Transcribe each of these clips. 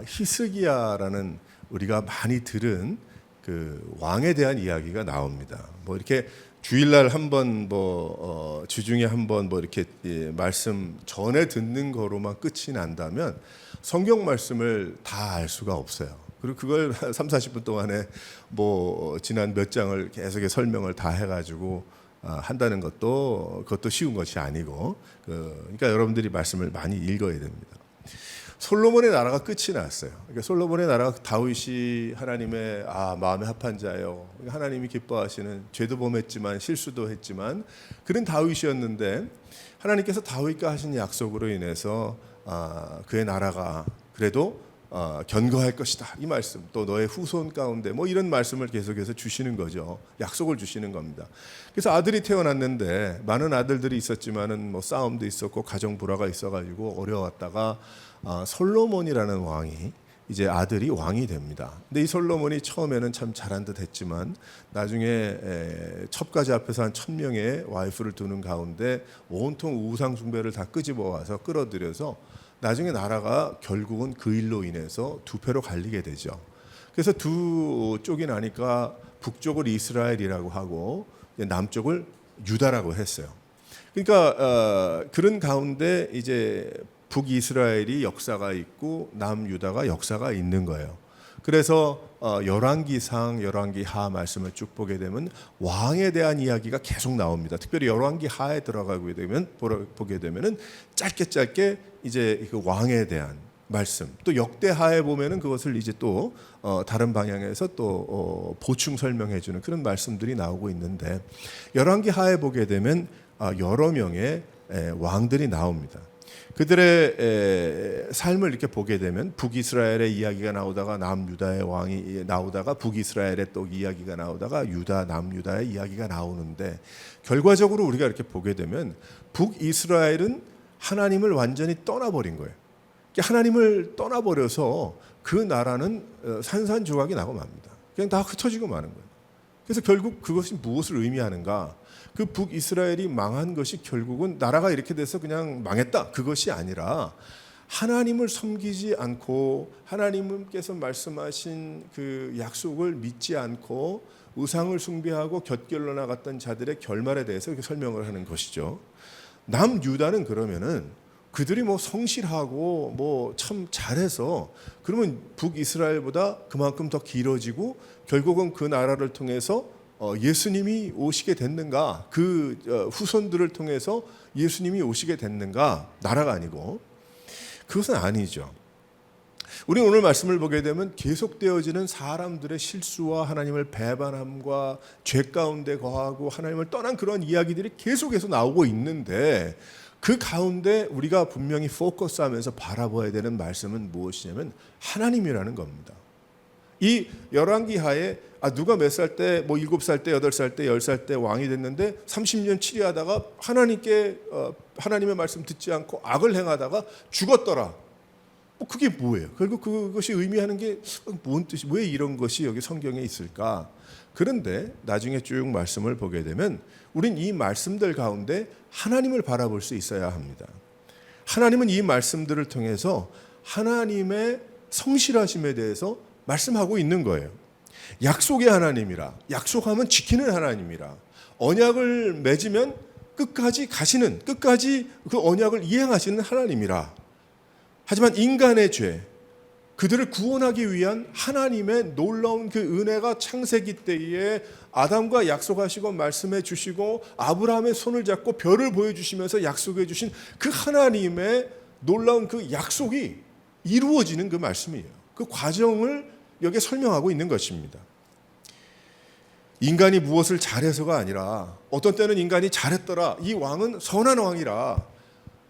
히스기야라는 우리가 많이 들은 그 왕에 대한 이야기가 나옵니다. 뭐 이렇게 주일날 한번 주중에 한번 이렇게 말씀 전에 듣는 거로만 끝이 난다면 성경 말씀을 다 알 수가 없어요. 그리고 그걸 30-40분 동안에 지난 몇 장을 계속 설명을 다 해가지고 한다는 그것도 쉬운 것이 아니고, 그러니까 여러분들이 말씀을 많이 읽어야 됩니다. 솔로몬의 나라가 끝이 났어요. 그러니까 솔로몬의 나라가 다윗이 하나님의 마음에 합한 자요, 하나님이 기뻐하시는, 죄도 범했지만 실수도 했지만 그런 다윗이었는데, 하나님께서 다윗과 하신 약속으로 인해서 그의 나라가 그래도 견고할 것이다, 이 말씀, 또 너의 후손 가운데 이런 말씀을 계속해서 주시는 거죠. 약속을 주시는 겁니다. 그래서 아들이 태어났는데, 많은 아들들이 있었지만은 싸움도 있었고 가정 불화가 있어가지고 어려웠다가 솔로몬이라는 왕이, 이제 아들이 왕이 됩니다. 근데 이 솔로몬이 처음에는 참 잘한 듯 했지만 나중에 첩가지 앞에서 한 1000명의 와이프를 두는 가운데 온통 우상 숭배를 다 끄집어 와서 끌어들여서 나중에 나라가 결국은 그 일로 인해서 두 패로 갈리게 되죠. 그래서 두 쪽이 나니까 북쪽을 이스라엘이라고 하고 남쪽을 유다라고 했어요. 그러니까 그런 가운데 이제 북이스라엘이 역사가 있고 남유다가 역사가 있는 거예요. 그래서 열왕기상, 열왕기하 말씀을 쭉 보게 되면 왕에 대한 이야기가 계속 나옵니다. 특별히 열왕기하에 들어가게 되면 보게 되면은 짧게 이제 그 왕에 대한 말씀, 또 역대하에 보면은 그것을 이제 또 다른 방향에서 또 보충 설명해 주는 그런 말씀들이 나오고 있는데, 열왕기하에 보게 되면 여러 명의 왕들이 나옵니다. 그들의 삶을 이렇게 보게 되면 북이스라엘의 이야기가 나오다가 남유다의 왕이 나오다가 북이스라엘의 또 이야기가 나오다가 유다, 남유다의 이야기가 나오는데, 결과적으로 우리가 이렇게 보게 되면 북이스라엘은 하나님을 완전히 떠나버린 거예요. 하나님을 떠나버려서 그 나라는 산산조각이 나고 맙니다. 그냥 다 흩어지고 마는 거예요. 그래서 결국 그것이 무엇을 의미하는가? 그 북이스라엘이 망한 것이 결국은 나라가 이렇게 돼서 그냥 망했다, 그것이 아니라 하나님을 섬기지 않고 하나님께서 말씀하신 그 약속을 믿지 않고 우상을 숭배하고 곁길로 나갔던 자들의 결말에 대해서 이렇게 설명을 하는 것이죠. 남유다는 그러면은 그들이 성실하고 참 잘해서 그러면 북이스라엘보다 그만큼 더 길어지고 결국은 그 나라를 통해서 예수님이 오시게 됐는가? 그 후손들을 통해서 예수님이 오시게 됐는가? 나라가 아니고. 그것은 아니죠. 우리 오늘 말씀을 보게 되면 계속되어지는 사람들의 실수와 하나님을 배반함과 죄 가운데 거하고 하나님을 떠난 그런 이야기들이 계속해서 나오고 있는데, 그 가운데 우리가 분명히 포커스하면서 바라봐야 되는 말씀은 무엇이냐면 하나님이라는 겁니다. 이 열왕기하에 누가 몇 살 때 7살 때 8살 때 10살 때 왕이 됐는데 30년 치리하다가 하나님의 말씀 듣지 않고 악을 행하다가 죽었더라. 그게 뭐예요? 결국 그것이 의미하는 게 뭔 뜻이, 왜 이런 것이 여기 성경에 있을까? 그런데 나중에 쭉 말씀을 보게 되면 우린 이 말씀들 가운데 하나님을 바라볼 수 있어야 합니다. 하나님은 이 말씀들을 통해서 하나님의 성실하심에 대해서 말씀하고 있는 거예요. 약속의 하나님이라, 약속하면 지키는 하나님이라, 언약을 맺으면 끝까지 가시는, 끝까지 그 언약을 이행하시는 하나님이라. 하지만 인간의 죄, 그들을 구원하기 위한 하나님의 놀라운 그 은혜가 창세기 때에 아담과 약속하시고 말씀해 주시고 아브라함의 손을 잡고 별을 보여주시면서 약속해 주신 그 하나님의 놀라운 그 약속이 이루어지는 그 말씀이에요. 그 과정을 여기에 설명하고 있는 것입니다. 인간이 무엇을 잘해서가 아니라, 어떤 때는 인간이 잘했더라, 이 왕은 선한 왕이라,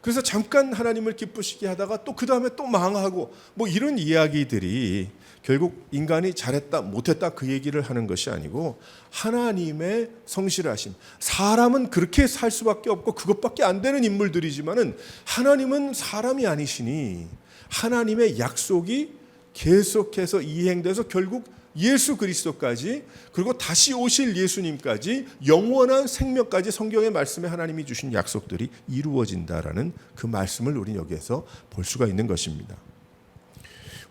그래서 잠깐 하나님을 기쁘시게 하다가 또 그 다음에 또 망하고 이런 이야기들이 결국 인간이 잘했다 못했다 그 얘기를 하는 것이 아니고 하나님의 성실하심. 사람은 그렇게 살 수밖에 없고 그것밖에 안 되는 인물들이지만은 하나님은 사람이 아니시니 하나님의 약속이 계속해서 이행돼서 결국 예수 그리스도까지, 그리고 다시 오실 예수님까지, 영원한 생명까지 성경의 말씀에 하나님이 주신 약속들이 이루어진다라는 그 말씀을 우리는 여기에서 볼 수가 있는 것입니다.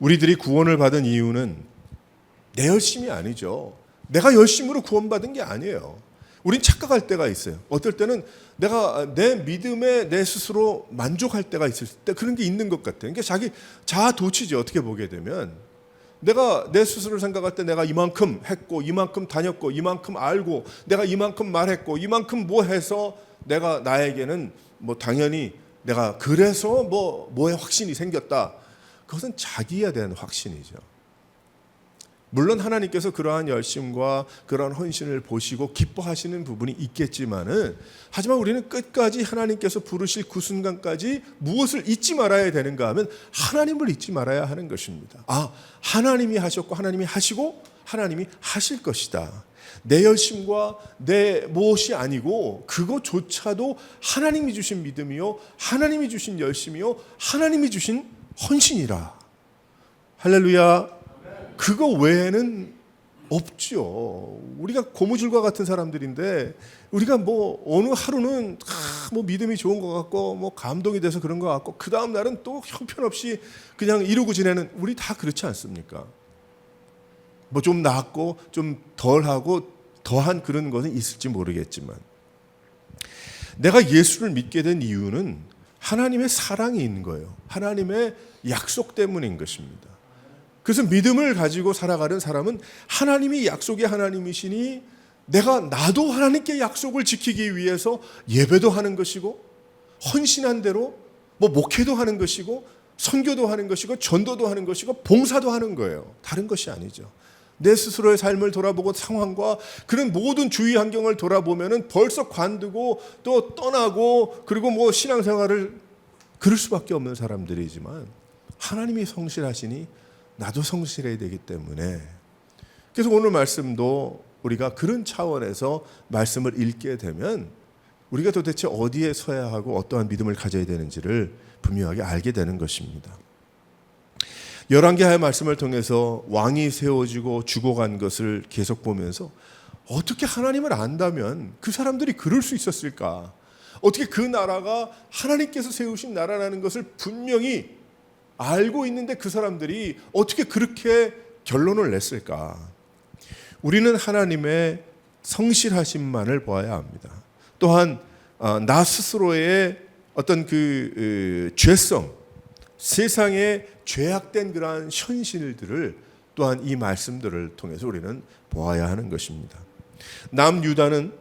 우리들이 구원을 받은 이유는 내 열심이 아니죠. 내가 열심으로 구원받은 게 아니에요. 우린 착각할 때가 있어요. 어떨 때는 내가 내 믿음에 내 스스로 만족할 때가 있을 때 그런 게 있는 것 같아요. 그러니까 자기 자아 도취죠. 어떻게 보게 되면 내가 내 스스로를 생각할 때 내가 이만큼 했고 이만큼 다녔고 이만큼 알고 내가 이만큼 말했고 이만큼 뭐 해서 내가 나에게는 뭐 당연히 내가 그래서 뭐에 확신이 생겼다. 그것은 자기에 대한 확신이죠. 물론 하나님께서 그러한 열심과 그러한 헌신을 보시고 기뻐하시는 부분이 있겠지만은 하지만 우리는 끝까지 하나님께서 부르실 그 순간까지 무엇을 잊지 말아야 되는가 하면 하나님을 잊지 말아야 하는 것입니다. 하나님이 하셨고 하나님이 하시고 하나님이 하실 것이다. 내 열심과 내 무엇이 아니고 그것조차도 하나님이 주신 믿음이요 하나님이 주신 열심이요 하나님이 주신 헌신이라. 할렐루야. 그거 외에는 없죠. 우리가 고무줄과 같은 사람들인데 우리가 뭐 어느 하루는 뭐 믿음이 좋은 것 같고 뭐 감동이 돼서 그런 것 같고 그 다음 날은 또 형편없이 그냥 이러고 지내는 우리 다 그렇지 않습니까? 뭐 좀 낫고 좀 덜하고 더한 그런 것은 있을지 모르겠지만 내가 예수를 믿게 된 이유는 하나님의 사랑이 있는 거예요. 하나님의 약속 때문인 것입니다. 그래서 믿음을 가지고 살아가는 사람은 하나님이 약속의 하나님이시니 나도 하나님께 약속을 지키기 위해서 예배도 하는 것이고 헌신한 대로 뭐 목회도 하는 것이고 선교도 하는 것이고 전도도 하는 것이고 봉사도 하는 거예요. 다른 것이 아니죠. 내 스스로의 삶을 돌아보고 상황과 그런 모든 주위 환경을 돌아보면은 벌써 관두고 또 떠나고 그리고 뭐 신앙생활을 그럴 수밖에 없는 사람들이지만 하나님이 성실하시니 나도 성실해야 되기 때문에 그래서 오늘 말씀도 우리가 그런 차원에서 말씀을 읽게 되면 우리가 도대체 어디에 서야 하고 어떠한 믿음을 가져야 되는지를 분명하게 알게 되는 것입니다. 열왕기하의 말씀을 통해서 왕이 세워지고 죽어간 것을 계속 보면서 어떻게 하나님을 안다면 그 사람들이 그럴 수 있었을까? 어떻게 그 나라가 하나님께서 세우신 나라라는 것을 분명히 알고 있는데 그 사람들이 어떻게 그렇게 결론을 냈을까? 우리는 하나님의 성실하심만을 보아야 합니다. 또한 나 스스로의 어떤 그 죄성, 세상에 죄악된 그러한 현실들을 또한 이 말씀들을 통해서 우리는 보아야 하는 것입니다. 남유다는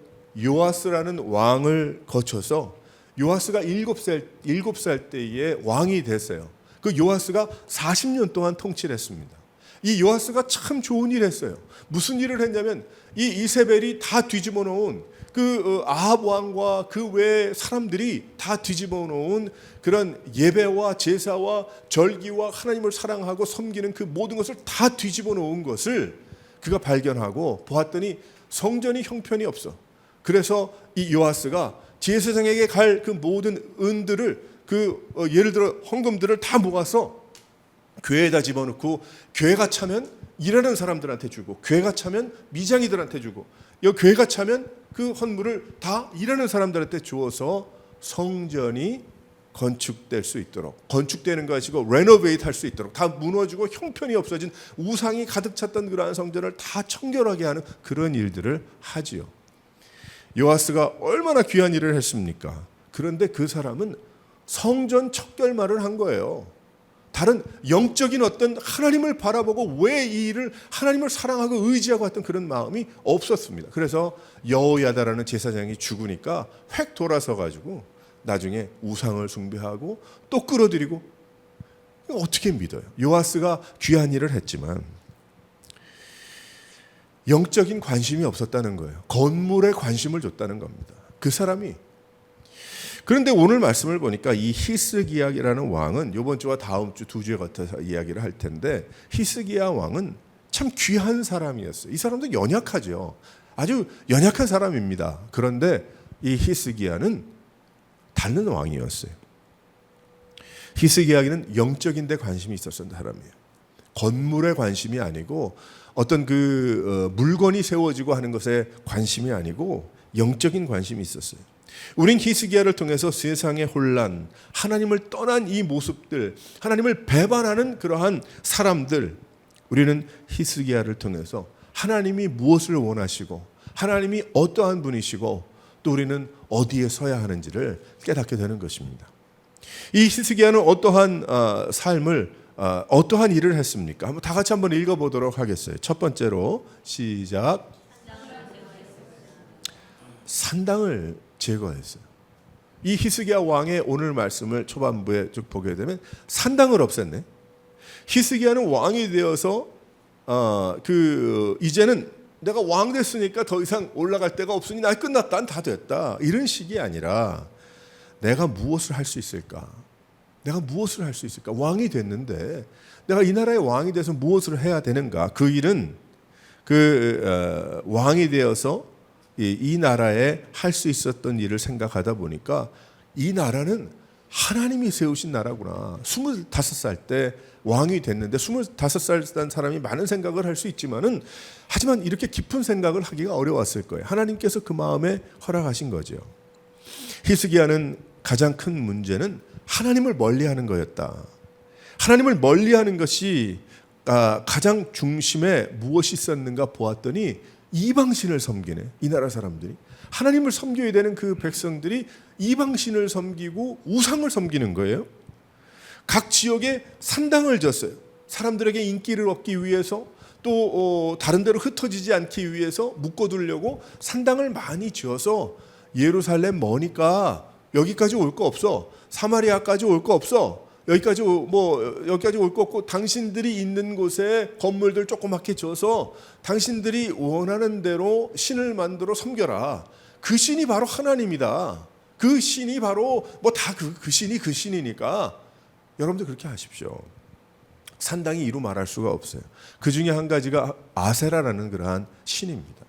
요아스라는 왕을 거쳐서 요아스가 7살 때에 왕이 됐어요. 그 요아스가 40년 동안 통치를 했습니다. 이 요아스가 참 좋은 일을 했어요. 무슨 일을 했냐면 이 이세벨이 다 뒤집어 놓은 그 아합 왕과 그 외 사람들이 다 뒤집어 놓은 그런 예배와 제사와 절기와 하나님을 사랑하고 섬기는 그 모든 것을 다 뒤집어 놓은 것을 그가 발견하고 보았더니 성전이 형편이 없어. 그래서 이 요아스가 제사장에게 갈 그 모든 은들을 예를 들어 헌금들을 다 모아서 교회에다 집어넣고 교회가 차면 일하는 사람들한테 주고 교회가 차면 미장이들한테 주고 교회가 차면 그 헌물을 다 일하는 사람들한테 주어서 성전이 건축될 수 있도록 건축되는 것이고 레노베이트 할 수 있도록 다 무너지고 형편이 없어진 우상이 가득 찼던 그러한 성전을 다 청결하게 하는 그런 일들을 하지요. 요아스가 얼마나 귀한 일을 했습니까? 그런데 그 사람은 성전 척결말을 한 거예요. 다른 영적인 어떤 하나님을 바라보고 왜 이 일을 하나님을 사랑하고 의지하고 했던 그런 마음이 없었습니다. 그래서 여호야다라는 제사장이 죽으니까 획 돌아서 가지고 나중에 우상을 숭배하고 또 끌어들이고 어떻게 믿어요? 요아스가 귀한 일을 했지만 영적인 관심이 없었다는 거예요. 건물에 관심을 줬다는 겁니다. 그 사람이. 그런데 오늘 말씀을 보니까 이 히스기야라는 왕은 이번 주와 다음 주 두 주에 걸쳐서 이야기를 할 텐데 히스기야 왕은 참 귀한 사람이었어요. 이 사람도 연약하죠. 아주 연약한 사람입니다. 그런데 이 히스기야는 다른 왕이었어요. 히스기야는 영적인 데 관심이 있었던 사람이에요. 건물에 관심이 아니고 어떤 물건이 세워지고 하는 것에 관심이 아니고 영적인 관심이 있었어요. 우린 히스기야를 통해서 세상의 혼란, 하나님을 떠난 이 모습들, 하나님을 배반하는 그러한 사람들, 우리는 히스기야를 통해서 하나님이 무엇을 원하시고 하나님이 어떠한 분이시고 또 우리는 어디에 서야 하는지를 깨닫게 되는 것입니다. 이 히스기야는 어떠한 삶을 어떠한 일을 했습니까? 한번 다 같이 한번 읽어보도록 하겠어요. 첫 번째로 시작. 산당을 제거했어요. 이 히스기야 왕의 오늘 말씀을 초반부에 쭉 보게 되면 산당을 없앴네. 히스기야는 왕이 되어서 이제는 내가 왕 됐으니까 더 이상 올라갈 데가 없으니 나 끝났다, 다 됐다, 이런 식이 아니라 내가 무엇을 할 수 있을까? 내가 무엇을 할 수 있을까? 왕이 됐는데 내가 이 나라의 왕이 돼서 무엇을 해야 되는가? 그 일은 왕이 되어서 이 나라에 할 수 있었던 일을 생각하다 보니까 이 나라는 하나님이 세우신 나라구나. 25살 때 왕이 됐는데 25살 된 사람이 많은 생각을 할 수 있지만은 하지만 이렇게 깊은 생각을 하기가 어려웠을 거예요. 하나님께서 그 마음에 허락하신 거죠. 히스기야는 가장 큰 문제는 하나님을 멀리하는 거였다. 하나님을 멀리하는 것이 가장 중심에 무엇이 있었는가 보았더니 이방신을 섬기네. 이 나라 사람들이 하나님을 섬겨야 되는 그 백성들이 이방신을 섬기고 우상을 섬기는 거예요. 각 지역에 산당을 졌어요. 사람들에게 인기를 얻기 위해서 또 다른 데로 흩어지지 않기 위해서 묶어두려고 산당을 많이 지어서 예루살렘 머니까 여기까지 올 거 없어. 사마리아까지 올 거 없어. 여기까지 올 거 없고 당신들이 있는 곳에 건물들 조그맣게 지어서 당신들이 원하는 대로 신을 만들어 섬겨라. 그 신이 바로 하나님이다. 그 신이 바로 그 신이 그 신이니까 여러분들 그렇게 하십시오. 산당이 이루 말할 수가 없어요. 그 중에 한 가지가 아세라라는 그러한 신입니다.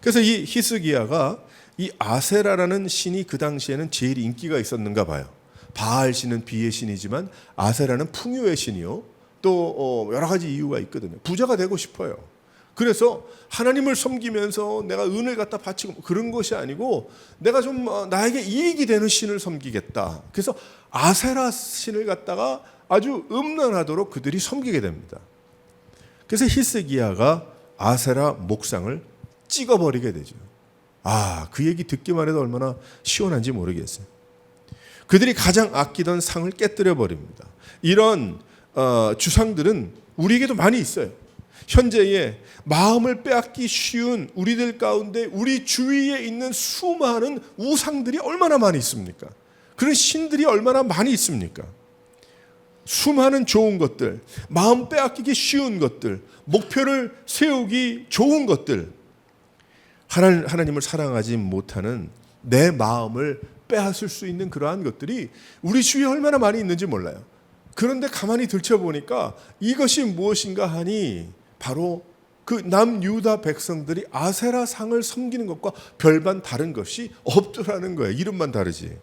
그래서 이 히스기야가 이 아세라라는 신이 그 당시에는 제일 인기가 있었는가 봐요. 바알 신은 비의 신이지만 아세라는 풍요의 신이요. 또 여러 가지 이유가 있거든요. 부자가 되고 싶어요. 그래서 하나님을 섬기면서 내가 은을 갖다 바치고 그런 것이 아니고 내가 좀 나에게 이익이 되는 신을 섬기겠다. 그래서 아세라 신을 갖다가 아주 음란하도록 그들이 섬기게 됩니다. 그래서 히스기야가 아세라 목상을 찍어버리게 되죠. 그 얘기 듣기만 해도 얼마나 시원한지 모르겠어요. 그들이 가장 아끼던 상을 깨뜨려 버립니다. 이런 주상들은 우리에게도 많이 있어요. 현재의 마음을 빼앗기 쉬운 우리들 가운데 우리 주위에 있는 수많은 우상들이 얼마나 많이 있습니까? 그런 신들이 얼마나 많이 있습니까? 수많은 좋은 것들, 마음 빼앗기기 쉬운 것들, 목표를 세우기 좋은 것들, 하나님을 사랑하지 못하는 내 마음을 빼앗을 수 있는 그러한 것들이 우리 주위에 얼마나 많이 있는지 몰라요. 그런데 가만히 들춰보니까 이것이 무엇인가 하니 바로 그 남유다 백성들이 아세라 상을 섬기는 것과 별반 다른 것이 없더라는 거예요. 이름만 다르지.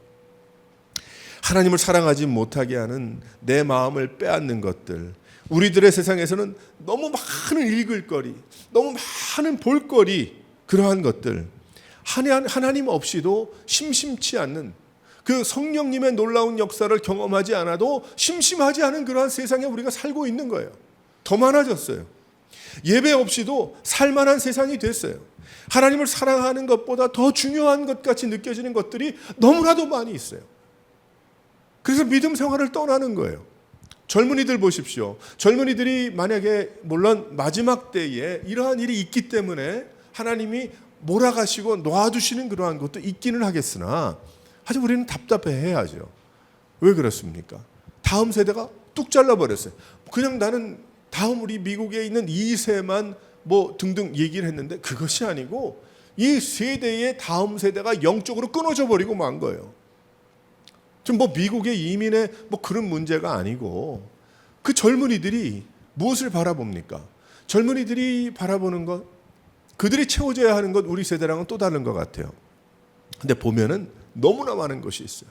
하나님을 사랑하지 못하게 하는 내 마음을 빼앗는 것들, 우리들의 세상에서는 너무 많은 읽을 거리, 너무 많은 볼거리, 그러한 것들, 하나님 없이도 심심치 않는, 그 성령님의 놀라운 역사를 경험하지 않아도 심심하지 않은 그러한 세상에 우리가 살고 있는 거예요. 더 많아졌어요. 예배 없이도 살만한 세상이 됐어요. 하나님을 사랑하는 것보다 더 중요한 것 같이 느껴지는 것들이 너무나도 많이 있어요. 그래서 믿음 생활을 떠나는 거예요. 젊은이들 보십시오. 젊은이들이 만약에 물론 마지막 때에 이러한 일이 있기 때문에 하나님이 몰아가시고 놔두시는 그러한 것도 있기는 하겠으나 하지만 우리는 답답해해야죠. 왜 그렇습니까? 다음 세대가 뚝 잘라버렸어요. 그냥 나는 다음 우리 미국에 있는 2세만 등등 얘기를 했는데 그것이 아니고 이 세대의 다음 세대가 영적으로 끊어져 버리고 만 거예요. 지금 미국의 이민의 그런 문제가 아니고 그 젊은이들이 무엇을 바라봅니까? 젊은이들이 바라보는 것, 그들이 채워져야 하는 것 우리 세대랑은 또 다른 것 같아요. 근데 보면은 너무나 많은 것이 있어요.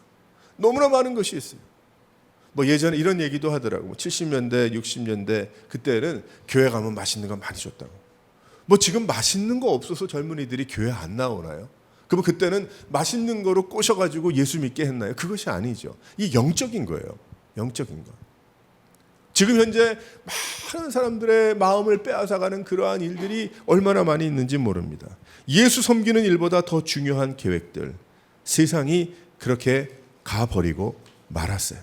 너무나 많은 것이 있어요. 예전에 이런 얘기도 하더라고. 70년대, 60년대 그때는 교회 가면 맛있는 거 많이 줬다고. 지금 맛있는 거 없어서 젊은이들이 교회 안 나오나요? 그러면 그때는 맛있는 거로 꼬셔가지고 예수 믿게 했나요? 그것이 아니죠. 이게 영적인 거예요. 영적인 거. 지금 현재 많은 사람들의 마음을 빼앗아가는 그러한 일들이 얼마나 많이 있는지 모릅니다. 예수 섬기는 일보다 더 중요한 계획들, 세상이 그렇게 가버리고 말았어요.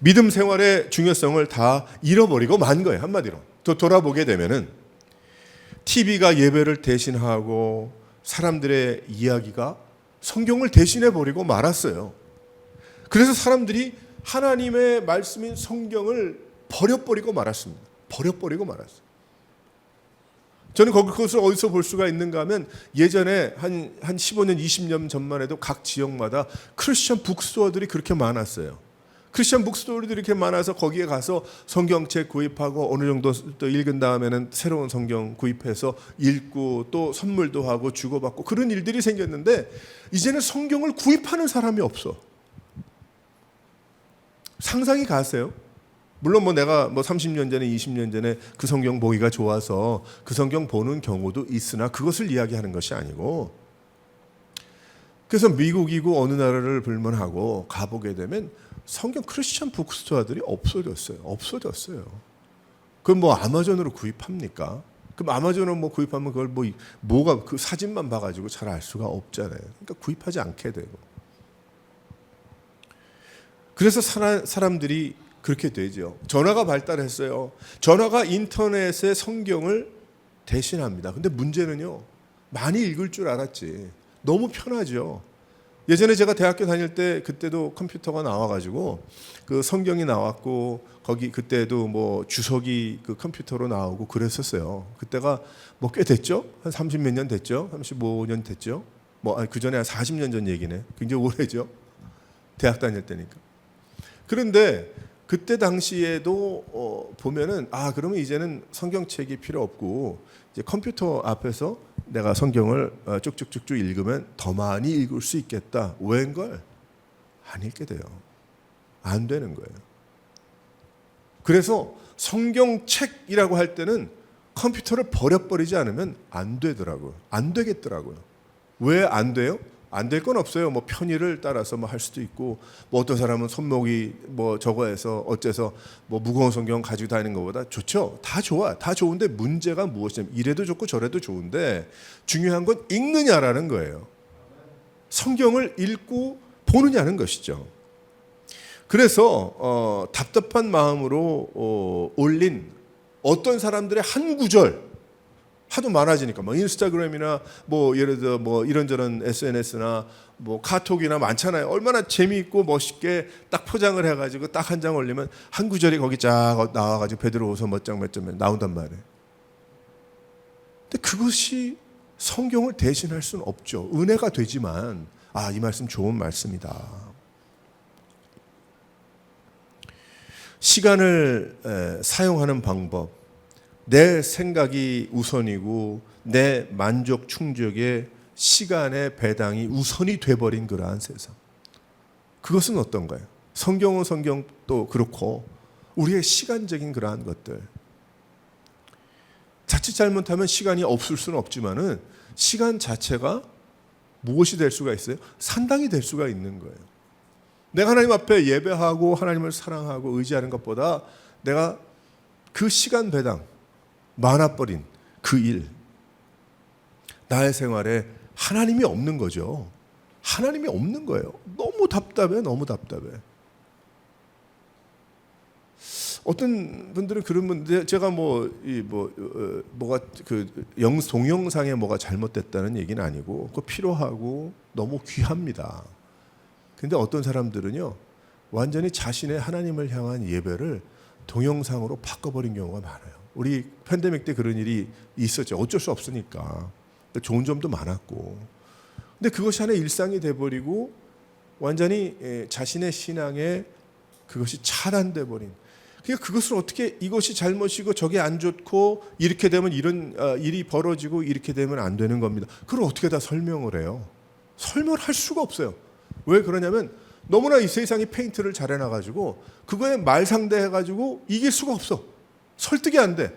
믿음 생활의 중요성을 다 잃어버리고 만 거예요. 한마디로. 또 돌아보게 되면은 TV가 예배를 대신하고 사람들의 이야기가 성경을 대신해 버리고 말았어요. 그래서 사람들이 하나님의 말씀인 성경을 버려버리고 말았습니다. 버려버리고 말았어요. 저는 그것을 어디서 볼 수가 있는가 하면 예전에 한 15년, 20년 전만 해도 각 지역마다 크리스천 북스토어들이 그렇게 많았어요. 크리스천 북스토어들이 이렇게 많아서 거기에 가서 성경책 구입하고 어느 정도 또 읽은 다음에는 새로운 성경 구입해서 읽고 또 선물도 하고 주고받고 그런 일들이 생겼는데 이제는 성경을 구입하는 사람이 없어. 상상이 가세요? 물론 내가 30년 전에 20년 전에 그 성경 보기가 좋아서 그 성경 보는 경우도 있으나 그것을 이야기하는 것이 아니고 그래서 미국이고 어느 나라를 불문하고 가보게 되면 성경 크리스천 북스토어들이 없어졌어요. 그럼 아마존으로 구입합니까? 그럼 아마존으로 구입하면 그걸 뭐가 그 사진만 봐가지고 잘 알 수가 없잖아요. 그러니까 구입하지 않게 되고. 그래서 사람들이 그렇게 되죠. 전화가 발달했어요. 전화가 인터넷의 성경을 대신합니다. 근데 문제는요. 많이 읽을 줄 알았지. 너무 편하죠. 예전에 제가 대학교 다닐 때 그때도 컴퓨터가 나와가지고 그 성경이 나왔고 거기 그때도 주석이 그 컴퓨터로 나오고 그랬었어요. 그때가 꽤 됐죠? 한 30 몇 년 됐죠? 35년 됐죠? 그 전에 한 40년 전 얘기네. 굉장히 오래죠? 대학 다닐 때니까. 그런데 그때 당시에도 보면은 그러면 이제는 성경책이 필요 없고 이제 컴퓨터 앞에서 내가 성경을 쭉쭉쭉쭉 읽으면 더 많이 읽을 수 있겠다. 웬걸? 안 읽게 돼요. 안 되는 거예요. 그래서 성경책이라고 할 때는 컴퓨터를 버려버리지 않으면 안 되더라고요. 안 되겠더라고요. 왜 안 돼요? 안 될 건 없어요. 편의를 따라서 할 수도 있고, 어떤 사람은 손목이 저거 해서 어째서 무거운 성경 가지고 다니는 것보다 좋죠. 다 좋아. 다 좋은데 문제가 무엇이냐면 이래도 좋고 저래도 좋은데 중요한 건 읽느냐라는 거예요. 성경을 읽고 보느냐는 것이죠. 그래서 답답한 마음으로 올린 어떤 사람들의 한 구절 하도 많아지니까 인스타그램이나 예를 들어 이런저런 SNS나 카톡이나 많잖아요. 얼마나 재미있고 멋있게 딱 포장을 해가지고 딱 한 장 올리면 한 구절이 거기 쫙 나와가지고 베드로후서 몇 장 나온단 말이에요. 근데 그것이 성경을 대신할 수는 없죠. 은혜가 되지만 이 말씀 좋은 말씀이다. 시간을 사용하는 방법. 내 생각이 우선이고 내 만족 충족에 시간의 배당이 우선이 돼버린 그러한 세상. 그것은 어떤가요? 성경은 성경도 그렇고 우리의 시간적인 그러한 것들. 자칫 잘못하면 시간이 없을 수는 없지만은 시간 자체가 무엇이 될 수가 있어요? 산당이 될 수가 있는 거예요. 내가 하나님 앞에 예배하고 하나님을 사랑하고 의지하는 것보다 내가 그 시간 배당 많아버린 그 일, 나의 생활에 하나님이 없는 거죠. 하나님이 없는 거예요. 너무 답답해. 어떤 분들은 그러면 제가 동영상에 뭐가 잘못됐다는 얘기는 아니고 그거 필요하고 너무 귀합니다. 근데 어떤 사람들은요 완전히 자신의 하나님을 향한 예배를 동영상으로 바꿔버린 경우가 많아요. 우리 팬데믹 때 그런 일이 있었죠. 어쩔 수 없으니까. 좋은 점도 많았고. 근데 그것이 하나의 일상이 돼버리고 완전히 자신의 신앙에 그것이 차단돼 버린. 그러니까 그것을 어떻게 이것이 잘못이고 저게 안 좋고 이렇게 되면 이런 일이 벌어지고 이렇게 되면 안 되는 겁니다. 그걸 어떻게 다 설명을 해요? 설명을 할 수가 없어요. 왜 그러냐면 너무나 이 세상이 페인트를 잘 해놔가지고 그거에 말상대해가지고 이길 수가 없어. 설득이 안 돼.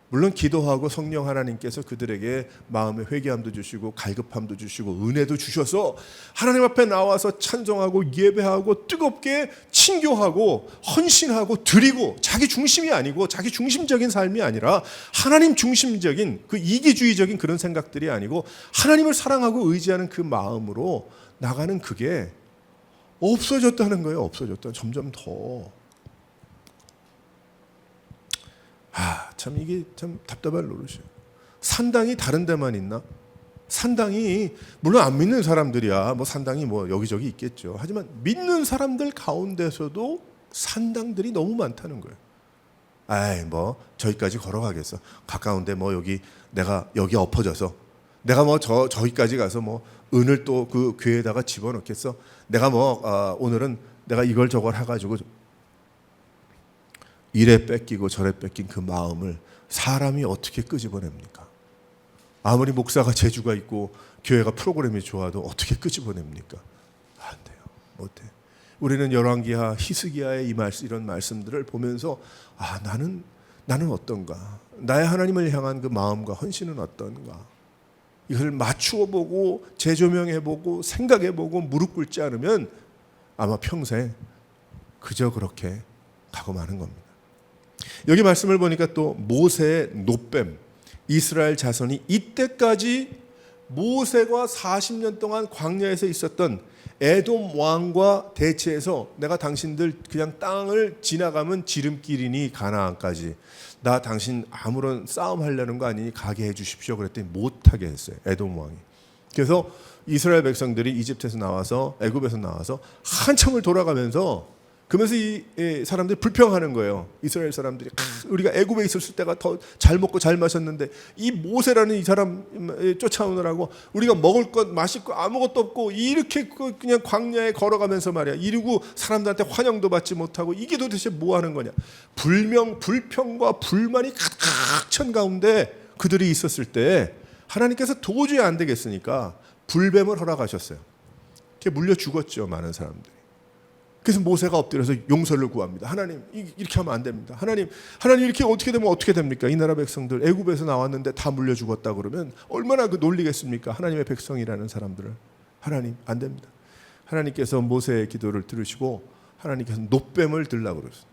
물론 기도하고 성령 하나님께서 그들에게 마음의 회개함도 주시고 갈급함도 주시고 은혜도 주셔서 하나님 앞에 나와서 찬송하고 예배하고 뜨겁게 친교하고 헌신하고 드리고, 자기 중심이 아니고 자기 중심적인 삶이 아니라 하나님 중심적인 그 이기주의적인 그런 생각들이 아니고 하나님을 사랑하고 의지하는 그 마음으로 나가는, 그게 없어졌다는 거예요. 없어졌다. 점점 더. 참 이게 참 답답할 노릇이에요. 산당이 다른 데만 있나? 산당이 물론 안 믿는 사람들이야 뭐 산당이 뭐 여기저기 있겠죠. 하지만 믿는 사람들 가운데서도 산당들이 너무 많다는 거예요. 아이 뭐 저기까지 걸어가겠어. 가까운데 뭐 여기 내가 여기 엎어져서 내가 뭐 저기까지 가서 뭐 은을 또 그 괴에다가 집어넣겠어. 내가 뭐 오늘은 내가 이걸 저걸 해가지고, 이래 뺏기고 저래 뺏긴 그 마음을 사람이 어떻게 끄집어냅니까? 아무리 목사가 재주가 있고 교회가 프로그램이 좋아도 어떻게 끄집어냅니까? 안 돼요. 못해. 우리는 열왕기하 히스기야의 이런 말씀들을 보면서 나는 어떤가? 나의 하나님을 향한 그 마음과 헌신은 어떤가? 이걸 맞추어 보고 재조명해 보고 생각해 보고 무릎 꿇지 않으면 아마 평생 그저 그렇게 가고 마는 겁니다. 여기 말씀을 보니까 또 모세의 노뱀, 이스라엘 자손이 이때까지 모세가 40년 동안 광야에서 있었던 에돔 왕과 대치해서 내가 당신들 그냥 땅을 지나가면 지름길이니 가나안까지, 나 당신 아무런 싸움 하려는 거 아니니 가게 해 주십시오 그랬더니 못하게 했어요. 에돔 왕이. 그래서 이스라엘 백성들이 이집트에서 나와서 애굽에서 나와서 한참을 돌아가면서 그러면서 이 사람들이 불평하는 거예요. 이스라엘 사람들이 우리가 애굽에 있었을 때가 더 잘 먹고 잘 마셨는데 이 모세라는 이 사람 쫓아오느라고 우리가 먹을 것 마실 것 아무것도 없고 이렇게 그냥 광야에 걸어가면서 말이야 이러고 사람들한테 환영도 받지 못하고 이게 도대체 뭐 하는 거냐. 불평과 불만이 가득 찬 가운데 그들이 있었을 때 하나님께서 도저히 안 되겠으니까 불뱀을 허락하셨어요. 이렇게 물려 죽었죠, 많은 사람들이. 그래서 모세가 엎드려서 용서를 구합니다. 하나님 이렇게 하면 안 됩니다. 하나님 이렇게 어떻게 되면 어떻게 됩니까? 이 나라 백성들 애굽에서 나왔는데 다 물려 죽었다 그러면 얼마나 놀리겠습니까? 하나님의 백성이라는 사람들을. 하나님 안 됩니다. 하나님께서 모세의 기도를 들으시고 하나님께서 놋뱀을 들라고 그러셨어요.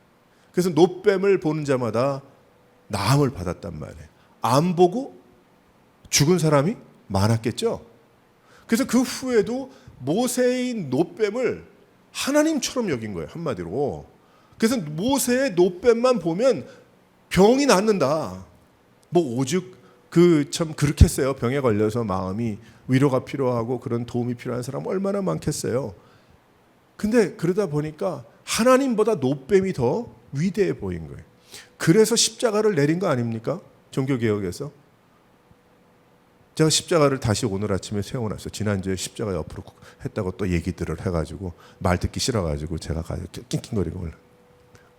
그래서 놋뱀을 보는 자마다 나음을 받았단 말이에요. 안 보고 죽은 사람이 많았겠죠. 그래서 그 후에도 모세의 놋뱀을 하나님처럼 여긴 거예요, 한마디로. 그래서 모세의 놋뱀만 보면 병이 낫는다. 뭐 오죽 참 그렇겠어요. 병에 걸려서 마음이 위로가 필요하고 그런 도움이 필요한 사람 얼마나 많겠어요. 근데 그러다 보니까 하나님보다 놋뱀이 더 위대해 보인 거예요. 그래서 십자가를 내린 거 아닙니까? 종교개혁에서. 제가 십자가를 다시 오늘 아침에 세워놨어요. 지난주에 십자가 옆으로 했다고 또 얘기들을 해가지고 말 듣기 싫어가지고 제가 낑낑거리고 뭐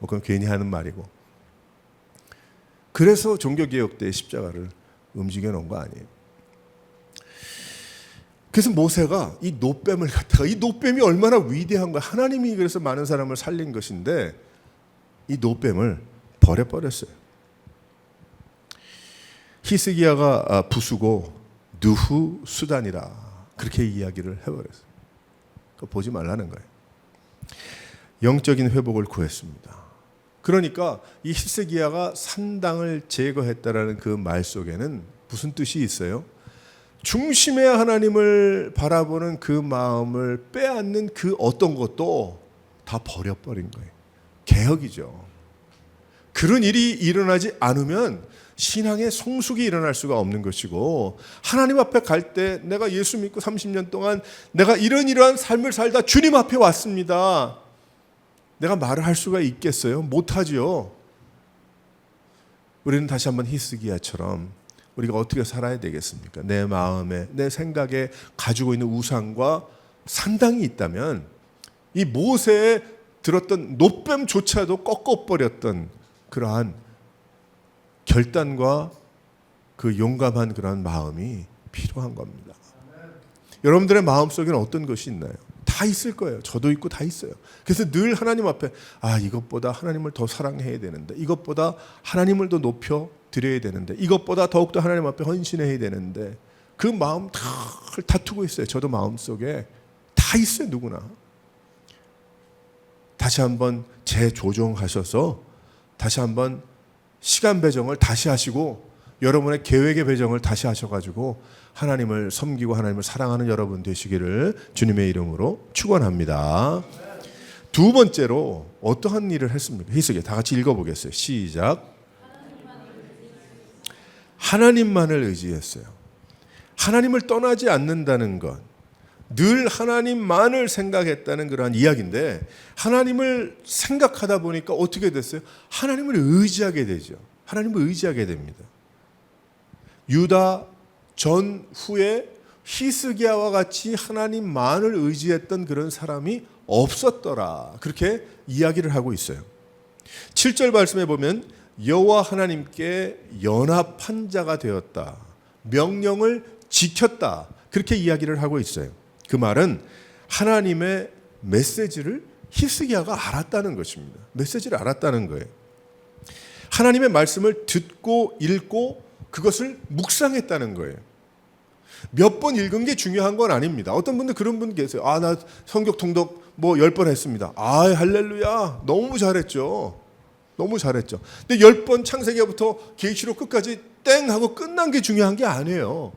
그건 괜히 하는 말이고. 그래서 종교개혁 때 십자가를 움직여 놓은 거 아니에요. 그래서 모세가 이 놋뱀을 갖다가, 이 놋뱀이 얼마나 위대한 거야. 하나님이 그래서 많은 사람을 살린 것인데 이 놋뱀을 버려버렸어요. 히스기야가 부수고 누후 수단이라 그렇게 이야기를 해버렸어요. 그거 보지 말라는 거예요. 영적인 회복을 구했습니다. 그러니까 이 히스기야가 산당을 제거했다라는 그 말 속에는 무슨 뜻이 있어요? 중심의 하나님을 바라보는 그 마음을 빼앗는 그 어떤 것도 다 버려버린 거예요. 개혁이죠. 그런 일이 일어나지 않으면 신앙의 성숙이 일어날 수가 없는 것이고, 하나님 앞에 갈 때 내가 예수 믿고 30년 동안 내가 이러한 삶을 살다 주님 앞에 왔습니다. 내가 말을 할 수가 있겠어요? 못하지요. 우리는 다시 한번 히스기야처럼 우리가 어떻게 살아야 되겠습니까? 내 마음에, 내 생각에 가지고 있는 우상과 산당이 있다면 이 모세에 들었던 놋뱀조차도 꺾어버렸던 그러한 결단과 그 용감한 그런 마음이 필요한 겁니다. 여러분들의 마음속에는 어떤 것이 있나요? 다 있을 거예요. 저도 있고 다 있어요. 그래서 늘 하나님 앞에 이것보다 하나님을 더 사랑해야 되는데, 이것보다 하나님을 더 높여 드려야 되는데, 이것보다 더욱더 하나님 앞에 헌신해야 되는데, 그 마음 다 다투고 있어요. 저도 마음속에 다 있어요. 누구나. 다시 한번 재조정하셔서 다시 한번 시간 배정을 다시 하시고 여러분의 계획의 배정을 다시 하셔가지고 하나님을 섬기고 하나님을 사랑하는 여러분 되시기를 주님의 이름으로 축원합니다. 두 번째로 어떠한 일을 했습니까? 희석에 다 같이 읽어보겠어요. 시작. 하나님만을 의지했어요. 하나님을 떠나지 않는다는 것, 늘 하나님만을 생각했다는 그러한 이야기인데, 하나님을 생각하다 보니까 어떻게 됐어요? 하나님을 의지하게 되죠. 하나님을 의지하게 됩니다. 유다 전후에 히스기야와 같이 하나님만을 의지했던 그런 사람이 없었더라, 그렇게 이야기를 하고 있어요. 7절 말씀에 보면 여호와 하나님께 연합한 자가 되었다, 명령을 지켰다, 그렇게 이야기를 하고 있어요. 그 말은 하나님의 메시지를 히스기야가 알았다는 것입니다. 메시지를 알았다는 거예요. 하나님의 말씀을 듣고 읽고 그것을 묵상했다는 거예요. 몇 번 읽은 게 중요한 건 아닙니다. 어떤 분들 그런 분 계세요. 나 성경 통독 10번 했습니다. 할렐루야, 너무 잘했죠. 너무 잘했죠. 근데 10번 창세기부터 계시록 끝까지 땡 하고 끝난 게 중요한 게 아니에요.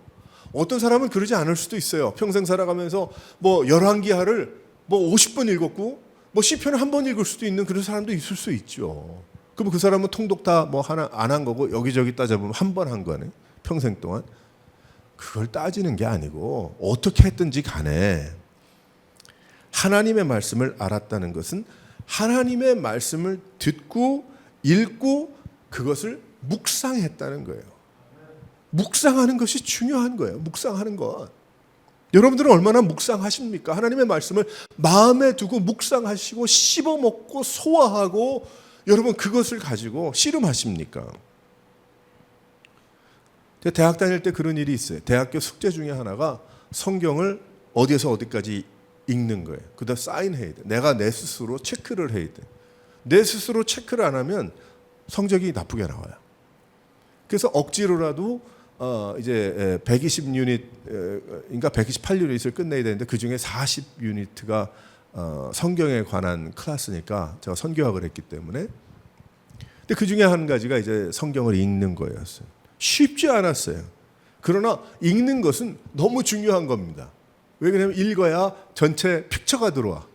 어떤 사람은 그러지 않을 수도 있어요. 평생 살아가면서 열왕기하를 50번 읽었고 시편을 한 번 읽을 수도 있는 그런 사람도 있을 수 있죠. 그럼 그 사람은 통독 다 하나 안 한 거고 여기저기 따져보면 한 번 한 거네, 평생 동안. 그걸 따지는 게 아니고 어떻게 했든지 간에 하나님의 말씀을 알았다는 것은 하나님의 말씀을 듣고 읽고 그것을 묵상했다는 거예요. 묵상하는 것이 중요한 거예요. 묵상하는 것. 여러분들은 얼마나 묵상하십니까? 하나님의 말씀을 마음에 두고 묵상하시고 씹어먹고 소화하고 여러분 그것을 가지고 씨름하십니까? 제가 대학 다닐 때 그런 일이 있어요. 대학교 숙제 중에 하나가 성경을 어디에서 어디까지 읽는 거예요. 그다음 사인해야 돼. 내가 내 스스로 체크를 해야 돼. 내 스스로 체크를 안 하면 성적이 나쁘게 나와요. 그래서 억지로라도 이제 120유닛, 그러니까 128유닛을 끝내야 되는데 그 중에 40유닛가 성경에 관한 클래스니까 제가 선교학을 했기 때문에. 근데 그 중에 한 가지가 이제 성경을 읽는 거였어요. 쉽지 않았어요. 그러나 읽는 것은 너무 중요한 겁니다. 왜 그러냐면 읽어야 전체 픽처가 들어와.